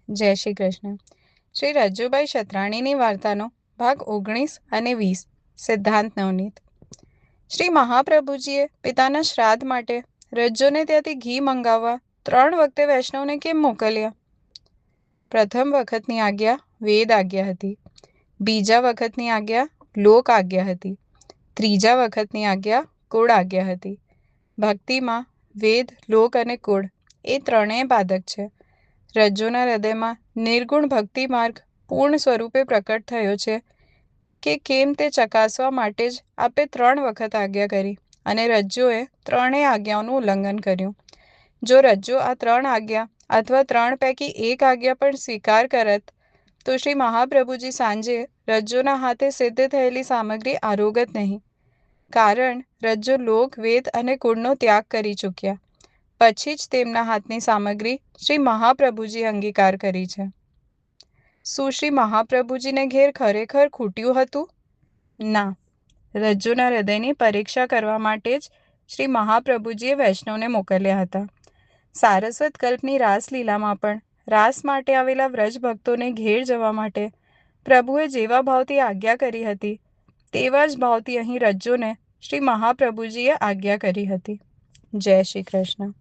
જય શ્રી કૃષ્ણ. શ્રી રજ્જુભાઈ શત્રાણીની વાર્તાનો ભાગ 19 અને 20 સિદ્ધાંત નવનીત. શ્રી મહાપ્રભુજીએ પિતાના શ્રાદ્ધ માટે રજ્જુને ત્યાંથી ઘી મંગાવવા 3 વખતે વૈષ્ણવને કેમ મોકલ્યા? પ્રથમ વખતની આજ્ઞા વેદ આજ્ઞા હતી. બીજા વખતની આજ્ઞા લોક આજ્ઞા હતી. ત્રીજા વખતની આજ્ઞા કુળ આજ્ઞા હતી. ભક્તિમાં વેદ, લોક અને કુળ એ ત્રણેય બાધક છે. રજ્જુના હૃદયમાં નિર્ગુણ ભક્તિ માર્ગ પૂર્ણ સ્વરૂપે પ્રકટ થયો છે કે કેમ તે ચકાસવા માટે જ આપે 3 વખત આજ્ઞા કરી અને રજ્જુએ ત્રણેય આજ્ઞાઓનું ઉલ્લંઘન કર્યું. જો રજ્જુ આ 3 આજ્ઞા અથવા 3 પૈકી એક આજ્ઞા પણ સ્વીકાર કરત તો શ્રી મહાપ્રભુજી સાંજે રજ્જુના હાથે સિદ્ધ થયેલી સામગ્રી આરોગત નહીં. કારણ રજ્જુ લોક, વેદ અને કુળનો ત્યાગ કરી ચૂક્યા. પછી જ તેમના હાથની સામગ્રી શ્રી મહાપ્રભુજી અંગીકાર કરી છે. શું શ્રી મહાપ્રભુજીને ઘેર ખરેખર ખૂટ્યું હતું? ના. રજ્જુના હૃદયની પરીક્ષા કરવા માટે જ શ્રી મહાપ્રભુજીએ વૈષ્ણવને મોકલ્યા હતા. સારસ્વત કલ્પની રાસલીલામાં પણ રાસ માટે આવેલા વ્રજ ભક્તોને ઘેર જવા માટે પ્રભુએ જેવા ભાવથી આજ્ઞા કરી હતી તેવા જ ભાવથી અહીં રજ્જુને શ્રી મહાપ્રભુજીએ આજ્ઞા કરી હતી. જય શ્રી કૃષ્ણ.